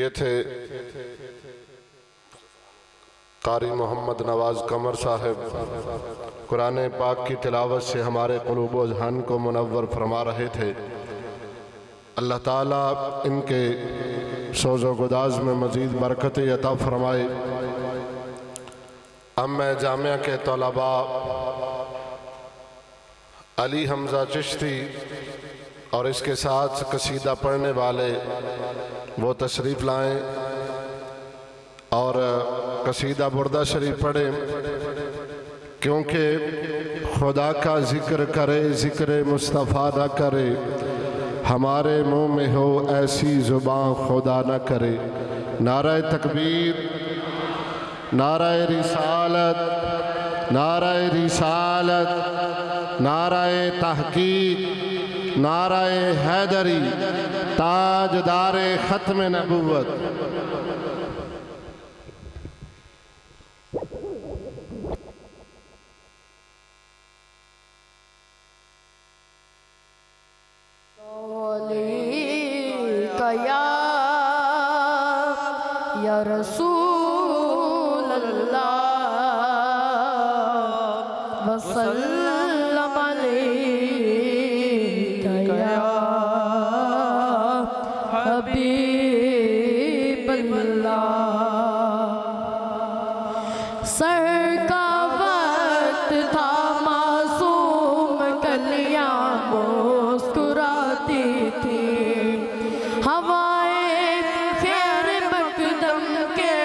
ये थे कारी मोहम्मद नवाज कमर साहब, कुरान पाक की तिलावत से हमारे क़ुलूब व ज़हन को मुनव्वर फरमा रहे थे। अल्लाह ताला इनके सोज़ो गुदाज में मज़ीद बरकत अता फरमाए। अब मैं जामिया के तलबा अली हमज़ा चिश्ती और इसके साथ कसीदा पढ़ने वाले वो तशरीफ़ लाएँ और कसीदा बुर्दा शरीफ पढ़े, क्योंकि खुदा का ज़िक्र करे ज़िक्र मुस्तफ़ा न करे, हमारे मुँह में हो ऐसी ज़ुबान खुदा न करे। नारा तकबीर, नारा रिसालत, नारा रिसालत, नारा तहकीक, नारा हैदरी, ताजदार ख़त्म नबूवत। या रसूल अल्लाह वसल्लम अलैका या हबीब अल्लाह। सर का वक्त था मासूम कलियां मुस्कुराती थी, हवाएं खैर मकदम के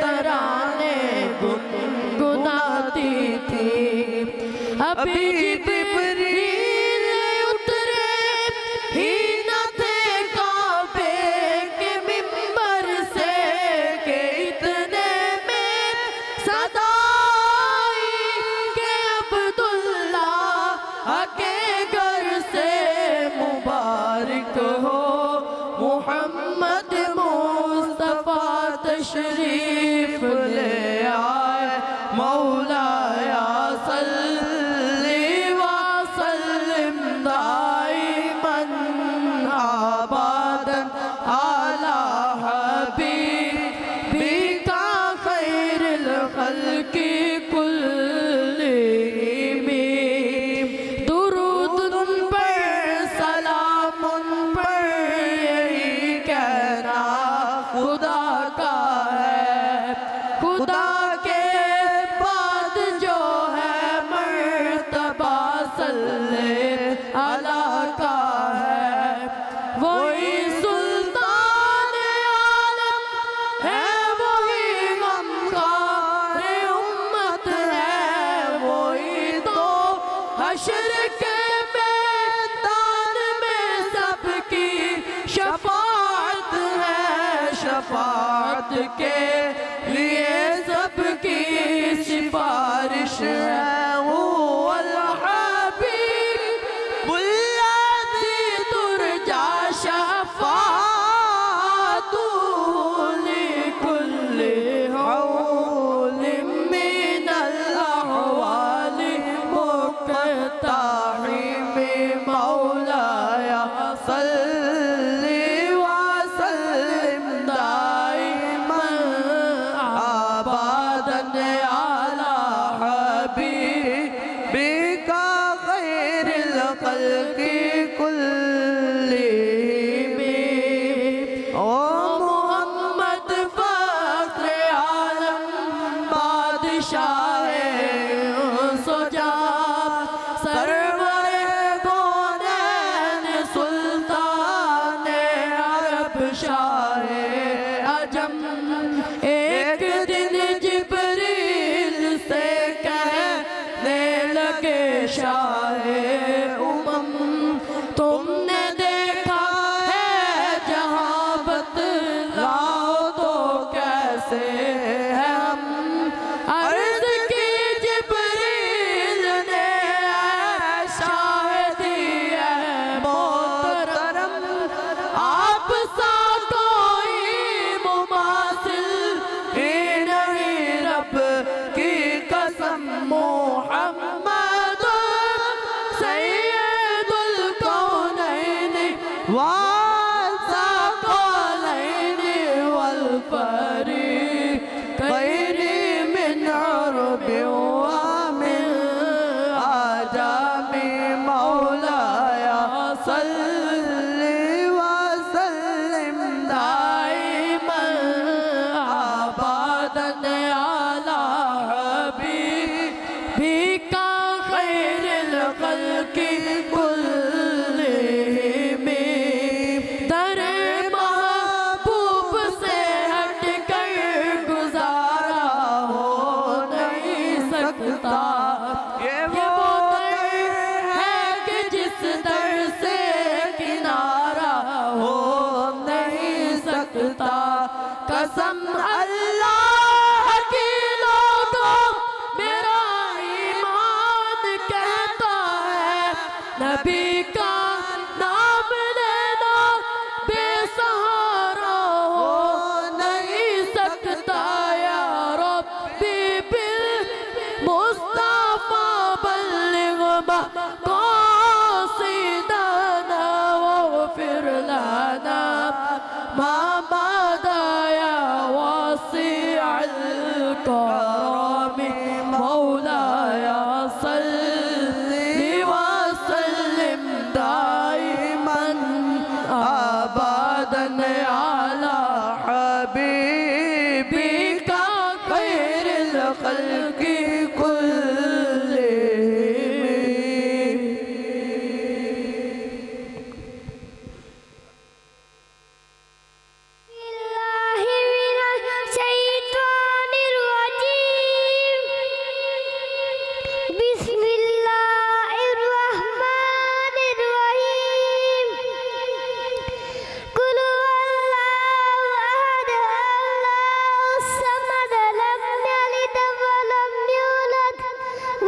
तराने गुनगुनाती थी। अभी जिब्रील उतरे ही न थे काबे के मिंबर से के इतने में सदा आई के अब्दुल्लाह के घर से मुबारक हो मोहम्मद मुस्तफा तशरीफ ले आए। मौलाया सल्ली व सल्लिम दाइमन अबदन अला हबीबिका खैरुल खल्क़ि कुल्लिहिम। दुरूद उन पर, सलाम उन पर, यही कहना खुदा का है। हश्र के मैदान में सबकी शफाअत है, शफाअत के लिए सबकी सिफारिश है। वो बुल्लादी तुरजा शफाअतु लिकुल्ली हौल मिनल अहवाली मुक़ताहिम मौलाया सल्ली व सल्लिम दाइमन अबदन अला हबीबिका खैरिल खल्क़ि कुल्लिहिम। ओ मोहम्मद फ़ख्र आलम बादशाह सुजा सरवरे कौनैन सुल्तान अरब शाह अजम। एक दिन जिब्रील से कहने लगे शाह उमम, तुमने देखा है जहां बतलाओ तो कैसे है हम। अर्ज़ की जिब्रील ने शाहिदी है मोहतरम, आप सा कोई मुमासिल ही नहीं रब की कसम। मोहम्मद सैयदुल कौनैनि वासक़लैनि वल फ़रीक़ैनि मिन अरबि व मिन आजामी मौलाया सल्ली व सल्लिम दाइमन अबदन अला हबीबिका खैरिल खल्क़ि कुल्लिहिम। दर महबूब से हट कर गुजारा हो नहीं सकता। ये वो दर है कि जिस दर से किनारा हो नहीं सकता। कसम अल्लाह की लोगों मेरा ईमान कहता है, नबी का नाम लेना बेसहारा हो नहीं सकता। या रब्बी बिल मुस्तफा बल्लिग मक़ासिदना वग़फिर लना मा बदा या वासिअल करम मौलाया सल्ली व सल्लिम दाइमन अबदन अला हबीबिका खैरिल खल्क़ि कुल्लिहिम। बिस्मिल्लाहिर्रहमानिर्रहीम। कुल हुवल्लाहु अहद अल्लाहु समद लम यलिद वलम यूलद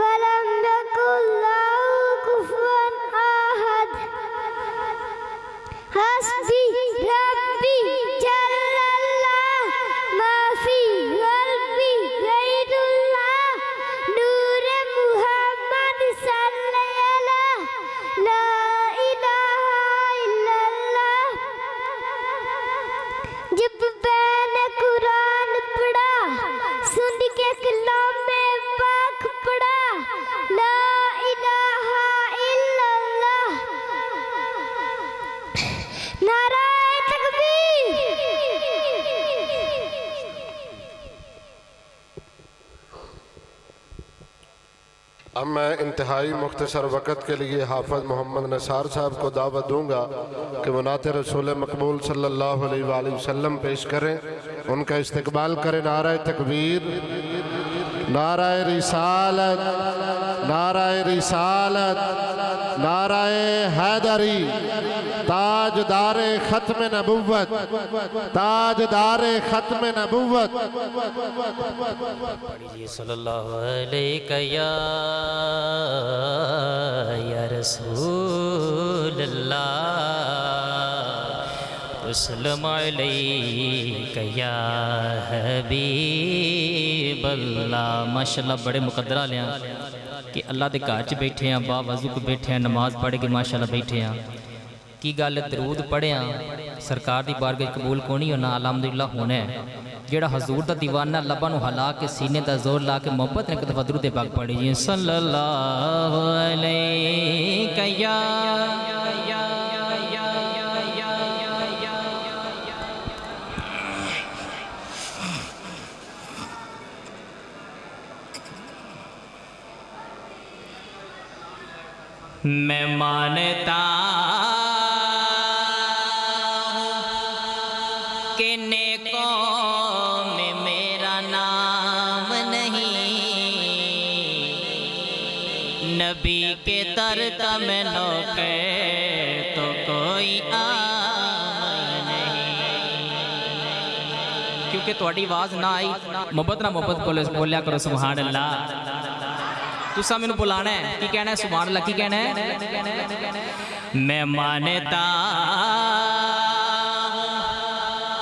वलम यकुल लहु कुफुवन अहद। हस्बी रब्बी जल्लल्लाह मा फी क़ल्बी गैरुल्लाह नूरे मुहम्मद सल्लल्लाहु ला इलाहा इल्लल्लाह। जब मैंने कुरान पढ़ा सुन के कलामे पाक पढ़ा ला इलाहा इल्लल्लाह। नाराए तकबीर। अब मैं इंतहाई मुख्तसर वक़्त के लिए हाफ़िज़ मोहम्मद निसार साहब को दावत दूँगा कि वो नाते रसूल मकबूल सल्लल्लाहु अलैहि वसल्लम पेश करें, उनका इस्तकबाल करें। नारे तकबीर। नाराए रिसालत, नाराए रिसालत, नाराए हैदरी, ताजदारे खत्म नबुव्वत, ताजदारे खत्म नबुव्वत। सल्लल्लाहु अलैहि या रसूलल्लाह, अस्सलामु अलैका या हबीबल्लाह। माशाअल्लाह बड़े मुकद्दरा लिया कि अल्लाह के घर च बैठे हैं, बावजू को बैठे हैं, नमाज पढ़ के माशाअल्लाह बैठे हैं। की गल दरूद पढ़िया सरकार की बारगाह कबूल को नहीं होना, अलहमदुलिल्लाह होना है। जेड़ा हजूर दा दीवाना लबा नूं हला के सीने दा जोर ला के मोहब्बत ने कदम दरूद पाक पढ़ी जी सल्लल्लाहु अलैहि या मैं मानता कि नेकों में मेरा नाम नहीं, नबी के दर का मैं नौकर तो कोई आम नहीं। क्योंकि थोड़ी आवाज़ ना आई, मोहब्बत ना मोहब्बत बोलिया करो सुभान अल्लाह। तुसा मैनू बुलाना है, की कहना है सुभान अल्लाह, की कहना है? मैं मानता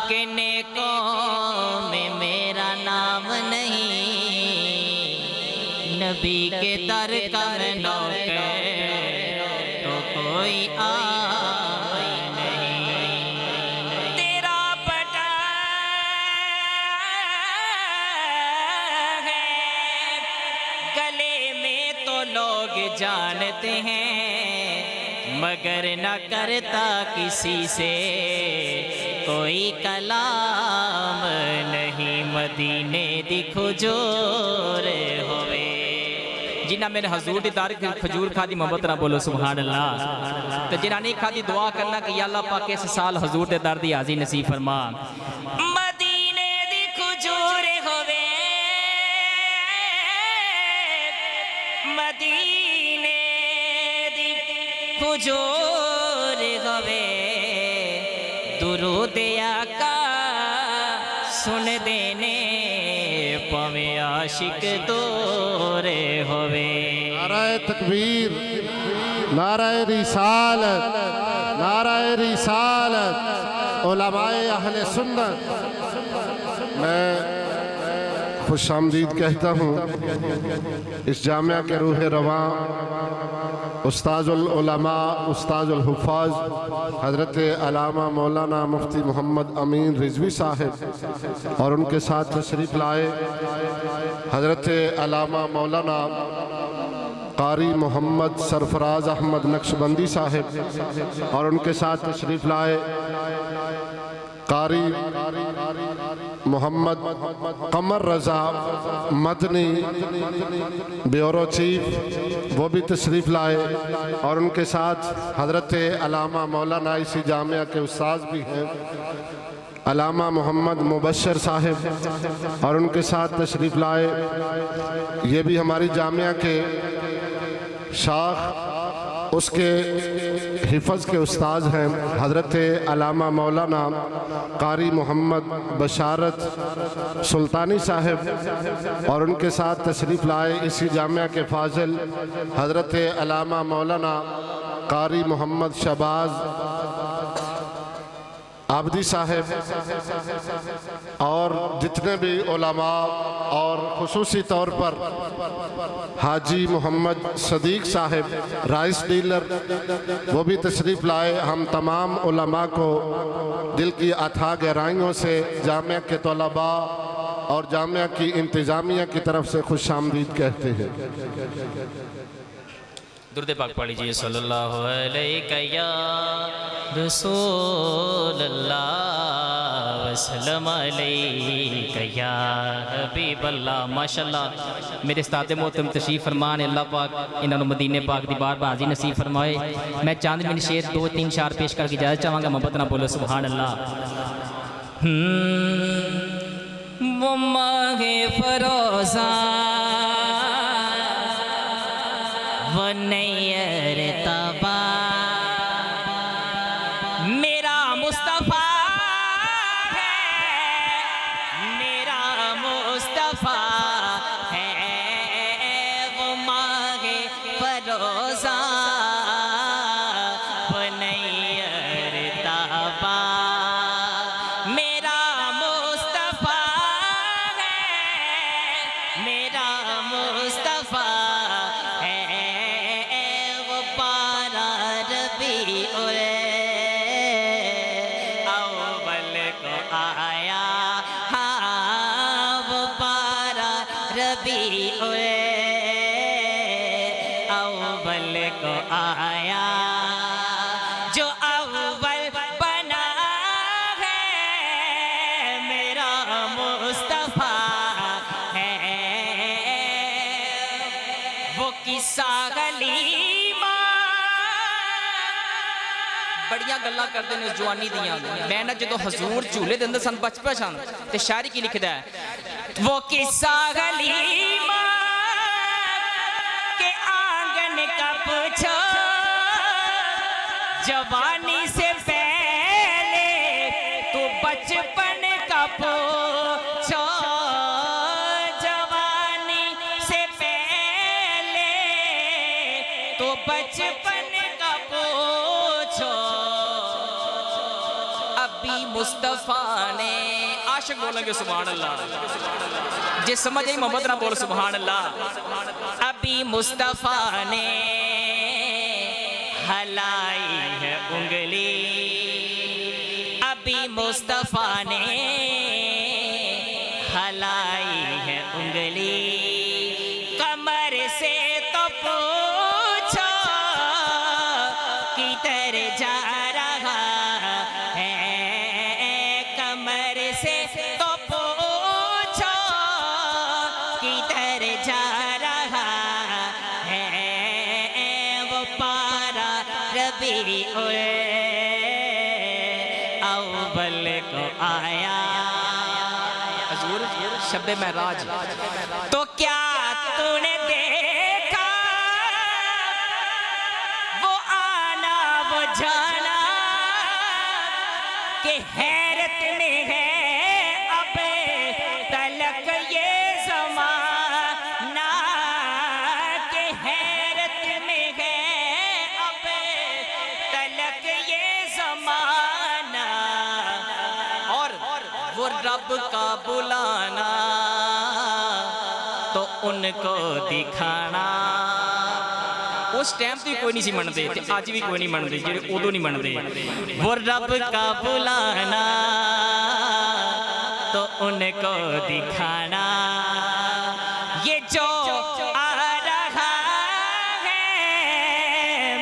कि नेकों में मेरा नाम नहीं, नबी के दर का मैं नौकर तो कोई आम नहीं। तेरा पता है गले तो लोग जानते हैं, मगर न करता किसी से कोई कलाम नहीं। मदीने दी खजूर होवे, जिन्ना मेरे हजूर दी दार खजूर खादी मोहब्बत ना बोलो सुभान अल्लाह। तो जिन्ना नहीं खादी दुआ करना कि या अल्लाह पाक इस साल हजूर दे दर दी हाज़ी नसीब फरमा। मदीने दी खजूर होवे, मदीने दी खजूर होवे, दुरूद आका सुन देने पवे आशिक तोरे होवे। नाराए तकबीर, नाराए रिसालत, नाराए रिसालत, उलमाए अहले सुन्नत। मैं खुश आमदीद कहता हूँ इस जामिया के रूह रवां उस्ताजुल उलमा, उस्ताजुल हुफ़ाज़ हज़रत अल्लामा मौलाना मुफ्ती मोहम्मद अमीन रिजवी साहिब और उनके साथ तशरीफ़ लाए हज़रत अल्लामा मौलाना कारी मोहम्मद सरफराज अहमद नक्शबंदी साहिब और उनके साथ तशरीफ़ लाए कारी मोहम्मद कमर रज़ा मदनी ब्यूरो चीफ, वो भी तशरीफ़ लाए और उनके साथ हज़रत अल्लामा मौलाना इसी जामिया के उस्ताद भी हैं अल्लामा मोहम्मद मुबशर साहिब और उनके साथ तशरीफ़ लाए। ये भी हमारी जामिया के शाख उसके हिफ़्ज़ के उस्ताद हैं हज़रत अल्लामा मौलाना कारी मोहम्मद बशारत सुल्तानी साहिब और उनके साथ तशरीफ़ लाए इसी जामिया के फाजिल हज़रत अल्लामा मौलाना कारी मोहम्मद शहबाज आबदी साहिब और जितने भी उलमा और खुसूसी तौर पर हाजी मोहम्मद सदीक साहिब राइस डीलर, वो भी तशरीफ़ लाए। हम तमाम उलमा को दिल की अथाह गहराइयों से जामिया के तलबा और जामिया की इंतज़ामिया की तरफ से खुश आमदीद कहते हैं। दुरूद पाक पढ़ लीजिए सल्लल्लाहु अलैहि या रसूलल्लाह वसल्लम अलैका या हबीबल्लाह। माशाअल्लाह मेरे उस्ताद मोहतरम तशरीफ़ फरमान, अल्लाह पाक इन्होंने मदीने पाक दी बार बाजी नसीब फरमाए। मैं चांद मिन शेर 2-3 शार पेश करके इजाज़त चाहूँगा, मोहब्बत ना बोलो सुभान अल्लाह। वो माहे फरोज़ा वो नैयर तबा मेरा मुस्तफ़ा है, मेरा मुस्तफ़ा है, वो मांगे फरोज़ा वो नैयर तबा मेरा मुस्तफ़ा है, मेरा मुस्तफ़ा है, वो पारा रबी अव्वल को आया, हाँ वो पारा रबी अव्वल को आया, जो अव्वल बना है मेरा मुस्तफ़ा है, वो किस्सा गलीमा बड़ियां गल्लां करते हैं जवानी दियां। मैं ना जो हजूर झूले देंदे सन बचपन सन ते शायरी की लिखदा है, वो किस्सा गलीमा के आंगन का पूछो जवानी से पहले तो बचपन का पूछो, जवानी से पहले तो बचपन का पूछो। अभी मुस्तफ़ा ने आशिक बोलेंगे सुभान अल्लाह, जिस समझ आई मोहब्बत ना बोल सुभान अल्लाह। अभी मुस्तफ़ा ने हलाई है उंगली, अभी मुस्तफ़ा ने हलाई है उंगली, कमर से तो पूछो किधर जा रहा है, कमर से तो पूछो किधर जा रहा है, वो पारा रबी अव्वल को आया। हजूर शब्द महराज तो क्या तूने देखा वो आना वो जाना कि हैरत में है अब तलक ये ज़माना, के हैरत में है अब तलक ये ज़माना, और वो रब का बुलाना तो उनको दिखाना। उस टाइम तो कोई नहीं सी मनते, आज भी कोई नहीं मनते, जेडे उदों नहीं मनते। वो रब का बुलाना तो उनको दिखाना, ये जो आ रहा है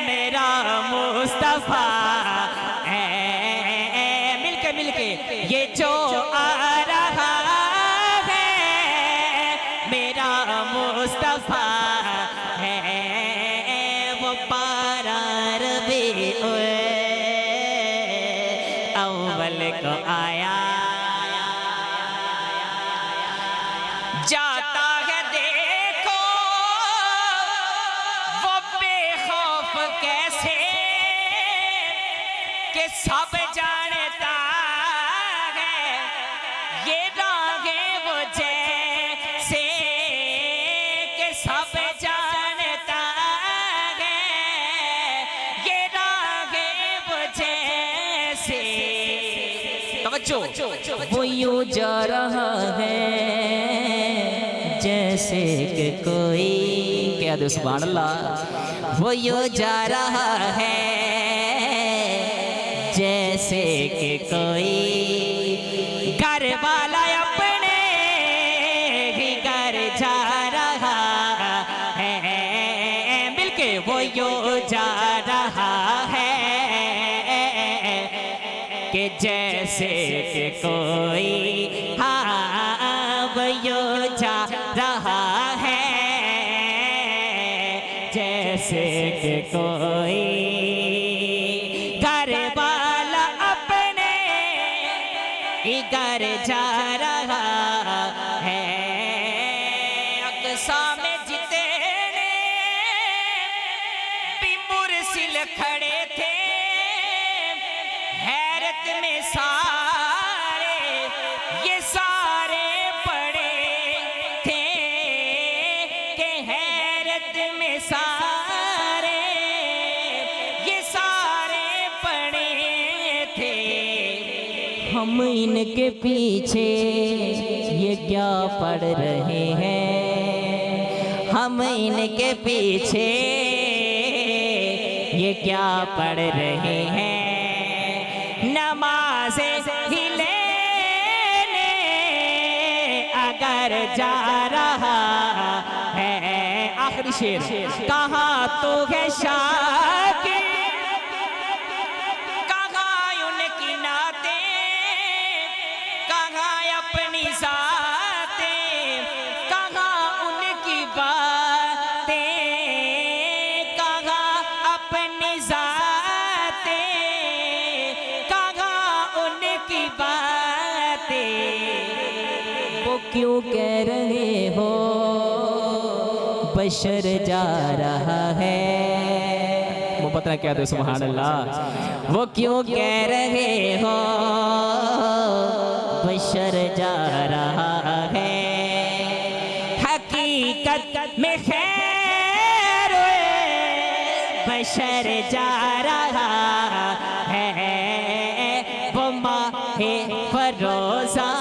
मेरा मुस्तफ़ा है, मिलके मिलके ये जो आ रहा है मेरा मुस्तफ़ा है, वो पारा रबी अव्वल को आया। जाता है देखो वो बेखौफ कैसे कि सब जानता है ये राहें वो जैसे कि सब जानता है ये राहें वो जैसे। तवज्जो, वो यूं जा रहा है जैसे कि कोई, कह दो सुभान अल्लाह, वो यूं जा रहा है जैसे कि कोई घर वाला अपने ही घर जा रहा है, मिलके वो यूं जा रहा है कि जैसे कि कोई, हाँ वो यूं जा रहा है जैसे कि कोई घर वाला अपने ही घर जा रहा है। अक़सा में जितने खड़े थे हैरत में सारे, ये सारे पड़े थे कि हैरत में सारे, ये सारे पड़े थे। हम इनके पीछे ये क्या पढ़ रहे हैं, हम इनके पीछे ये क्या पढ़ रहे हैं। नमाज़े ही लेने अगर जा रहा है, आखिरी शेर, कहाँ तू है शाकिर, कहाँ उनकी नाते, कहाँ अपनी ज़ातें, कहाँ उनकी बातें, कहाँ अपनी ज़ातें, कहाँ उनकी बातें। वो क्यों कह रहे हो बशर जा रहा है, वो पता क्या दो, सुभान अल्लाह। वो क्यों कह रहे हो बशर जा रहा है, हकीकत में खैर बशर जा रहा है। वो माहे फरोज़ा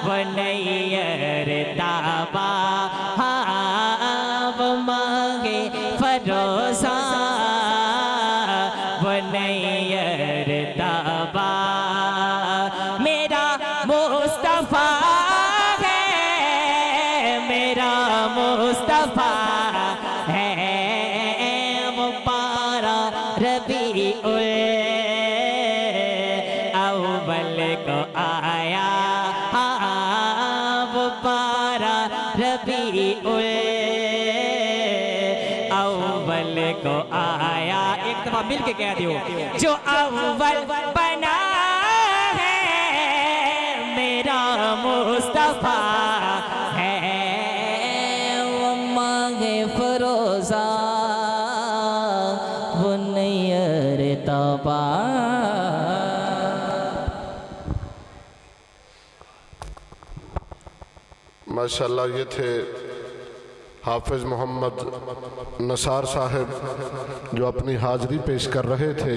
वो नैयर ताबा, वो माहे फरोज़ा वो नैयर ताबा। मेरा मुस्तफ़ा है, मेरा मुस्तफ़ा है, वो पारा रबीउल अव्वल को आया, वो पारा रबीउल अव्वल को आया। एक दफा मिल के कह दियो, जो अव्वल बना है मेरा मुस्तफ़ा है, वो मांगे फरोज़ा वो नैयर तबा। माशाअल्लाह, ये थे हाफिज़ मोहम्मद नसार साहब जो अपनी हाज़री पेश कर रहे थे।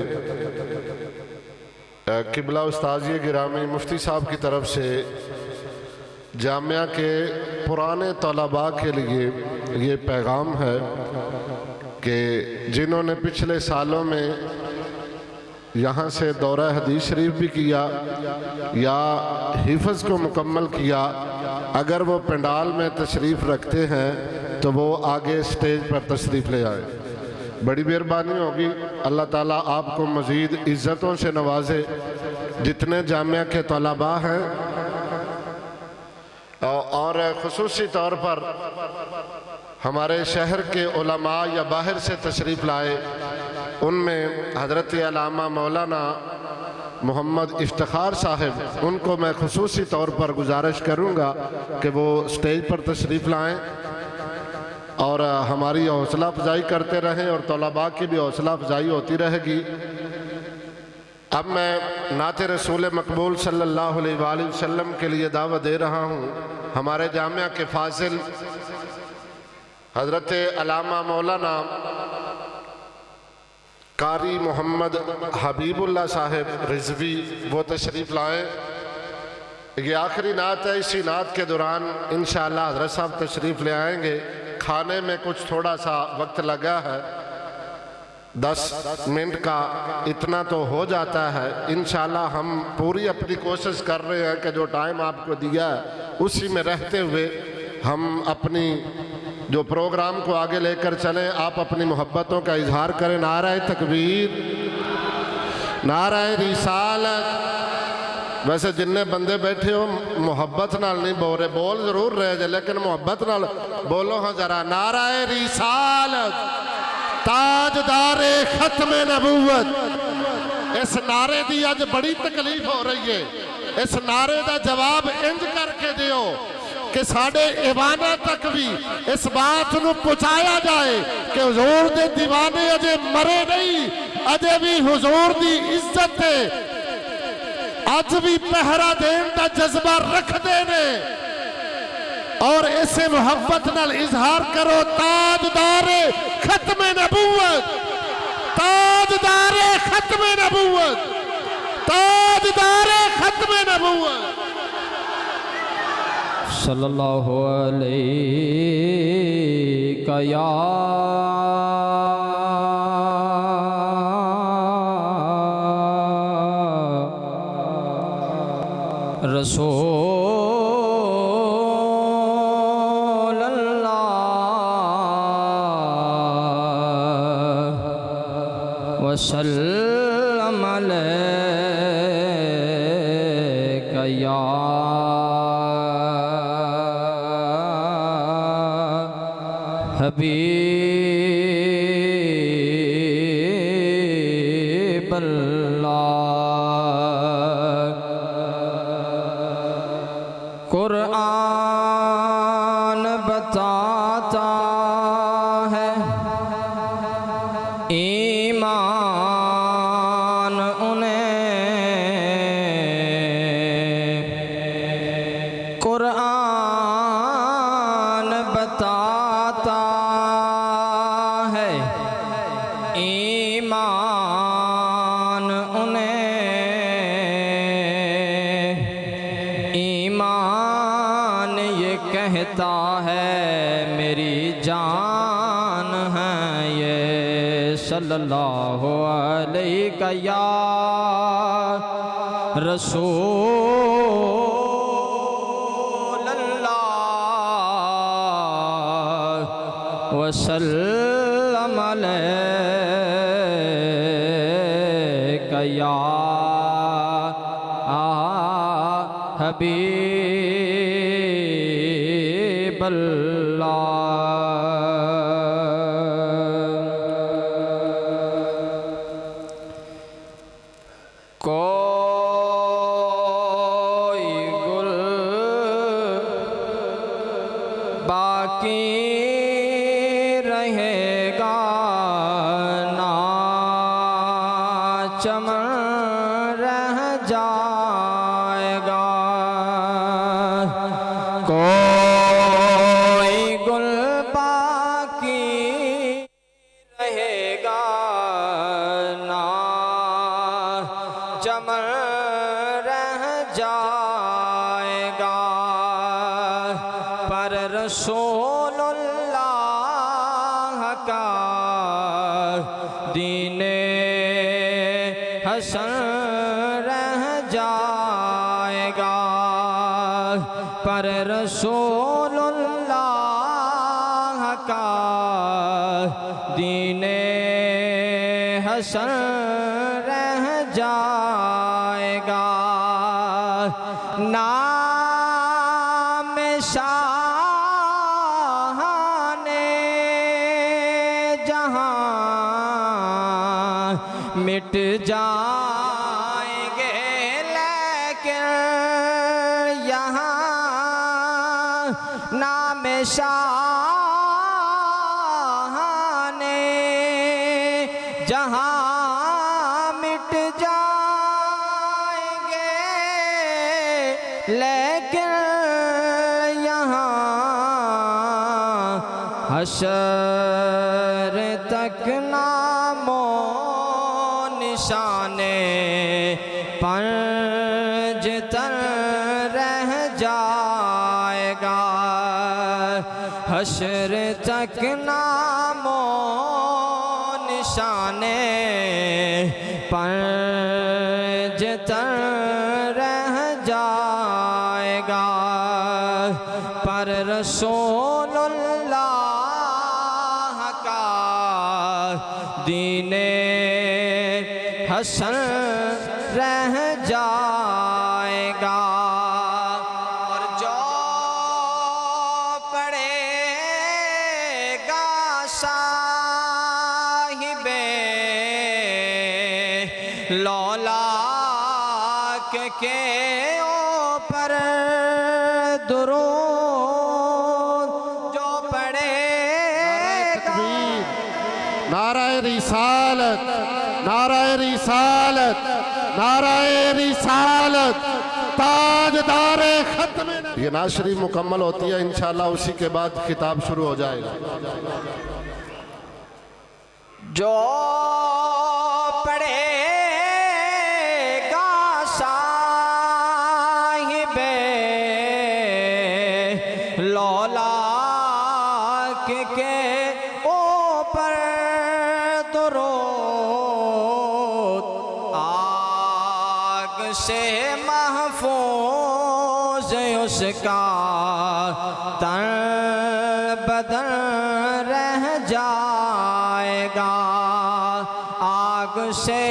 किबला उस्ताद गिरामी मुफ्ती साहब की तरफ से जामिया के पुराने तलबा के लिए ये पैगाम है कि जिन्होंने पिछले सालों में यहाँ से दौरा हदीस शरीफ भी किया या हिफ्ज़ को मुकम्मल किया, अगर वो पंडाल में तशरीफ़ रखते हैं तो वो आगे स्टेज पर तशरीफ़ ले आए। बड़ी मेहरबानी होगी, अल्लाह ताला आपको मज़ीद इज़्ज़तों से नवाजे। जितने जामिया के तलबा हैं और ख़ुसूसी तौर पर हमारे शहर के उलमा या बाहर से तशरीफ़ लाए, उनमें हज़रत अल्लामा मौलाना मोहम्मद इफ्तिखार साहब, उनको मैं ख़ुसूसी तौर पर गुजारिश करूँगा कि वो स्टेज पर तशरीफ़ लाएँ और हमारी हौसला अफजाई करते रहें और तलबा की भी हौसला अफजाई होती रहेगी। अब मैं नाते रसूल मकबूल सल्लल्लाहु अलैहि वसल्लम के लिए दावत दे रहा हूँ। हमारे जामिया के फाजिल हज़रत अल्लामा मौलाना कारी मोहम्मद हबीबुल्लाह साहब रिजवी वो तशरीफ़ लाएँ। ये आखिरी नात है, इसी नात के दौरान इंशाअल्लाह हज़रत साहब तशरीफ़ ले आएंगे। खाने में कुछ थोड़ा सा वक्त लगा है, 10 मिनट का इतना तो हो जाता है। इंशाअल्लाह हम पूरी अपनी कोशिश कर रहे हैं कि जो टाइम आपको दिया है उसी में रहते हुए हम अपनी जो प्रोग्राम को आगे लेकर चलें। आप अपनी मोहब्बतों का इजहार करें। नाराए तकबीर, नाराए रिसालत। वैसे जिन्ने बंदे बैठे हो मोहब्बत नाल नहीं बोल रहे, बोल जरूर रहे जे लेकिन मोहब्बत नाल बोलो हाँ जरा। नाराए रिसालत, ताजदारे खत्मे नबूवत। इस नारे की अज बड़ी तकलीफ हो रही है। इस नारे का जवाब इंज करके दियो, कि साडे ईवाना तक भी इस बात को पहुँचाया जाए कि हुजूर दे दीवाने अजे मरे नहीं, अजे भी हुजूर दी इज्जत है, अज भी पहरा देन का जज्बा रखते ने। और इसे मुहब्बत नाल इजहार करो, ताजदारे खत्मे नबूवत, ताजदारे खत्मे नबूवत, ताजदारे खत्मे नबूवत सल्लल्लाहु अलैहि या रसूल अल्लाह वसल्लम अलैका या हबीब अल्लाह। कुरान बताता है ईमान उन्हें, कुरान बताता है ईमान उन्हें, ईमान ये कहता है मेरी जान है ये, सल्लल्लाहु अलैहि या रसूल अल्लाह वसल्लम अलैका या हबीब अल्लाह। कोई गुल बाकी रहेगा ना चमन रह जाएगा, कोई गुल बाकी रहेगा ना चमन रह जाएगा, पर रसूलुल्लाह का दीने हसन रह जाएगा, पर रसूलुल्लाह का दीने हसन रह जाएगा। नाम शाहाने जहां मिट जाएंगे, लेकिन यहाँ नाम शाहाने जहां मिट जाएंगे, लेकिन यहाँ हशर तक नामो निशाने पंजतन रह जाएगा, हशर तक नामो निशाने पंजतन रह जाएगा, पर रसूलुल्लाह का दीने हसन रह जाएगा। और जो पड़ेगा साहिबे लौलाक के ऊपर दुरूद नाराए रिसालत, नाराए रिसालत, नाराए रिसालत, ताजदारे खत्म। ये नात शरीफ मुकम्मल होती है, इंशाअल्लाह उसी के बाद किताब शुरू हो जाएगा। जो पढ़ेगा साहिबे लौलाक के ऊपर दुरूद, आग से महफूज उसका तन बदन रह जाएगा। आग से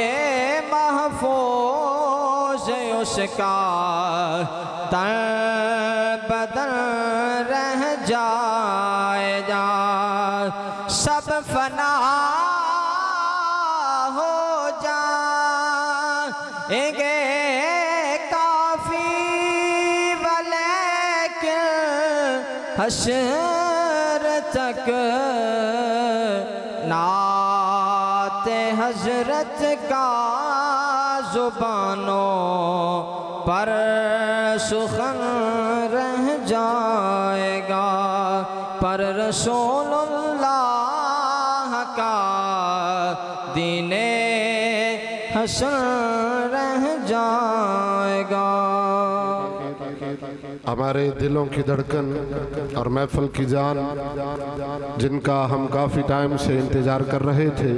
महफूज उसका तन बदन रह जाएगा। सब फना हो जाएंगे काफी वलेकिन हश्र तक नाते हजरत का जुबानों पर सुखन रह जाएगा। पर रसूलुल्लाह का दीने हसन रह जाएगा। हमारे दिलों की धड़कन और महफिल की जान, जिनका हम काफ़ी टाइम से इंतज़ार कर रहे थे,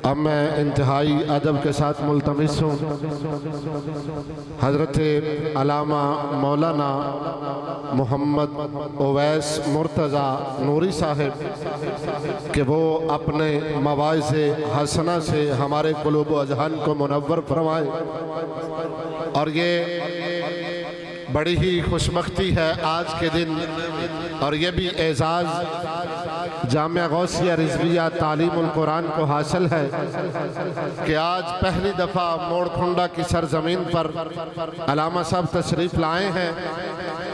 अब मैं इंतहाई अदब के साथ मुल्तमिस हूँ हज़रत अल्लामा मौलाना मोहम्मद ओवैस मुर्तज़ा नूरी साहिब कि वो अपने मवाइज़े हसना से हमारे क़ुलूब व अज़हान को मुनव्वर फरमाए। और ये बड़ी ही खुशबख्ती है आज के दिन, और ये भी एजाज़ जामिया गौसिया रिज़विया तालीमुल कुरान को हासिल है कि आज पहली दफ़ा मोड़खुंडा की सरजमीन पर अल्लामा साहब तशरीफ़ लाए हैं।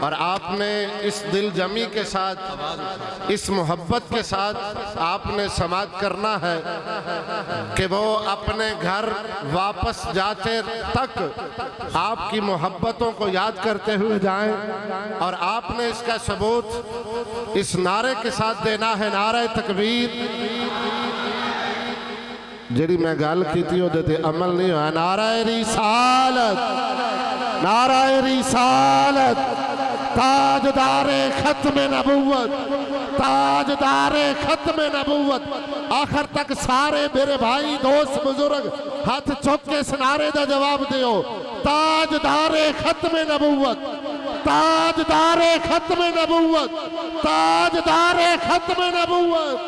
और आपने इस दिल जमी के साथ, इस मोहब्बत के साथ आपने समात करना है कि वो अपने घर वापस जाते तक आपकी मोहब्बतों को याद करते हुए जाएं। और आपने इसका सबूत इस नारे के साथ देना है, नारे तकबीर। जेड़ी मैं गल की थी ओदे अमल नहीं होया। नाराए रिसालत, नाराए रिसालत, ताजदारे खत्म नबुव्वत, ताजदारे खत्म नबुव्वत। आखिर तक सारे मेरे भाई दोस्त बुजुर्ग हाथ चुक के इस नारे का जवाब दियो। ताजदारे खत्म नबुव्वत, ताजदारे खत्म नबुव्वत, ताजदारे खत्म नबुव्वत।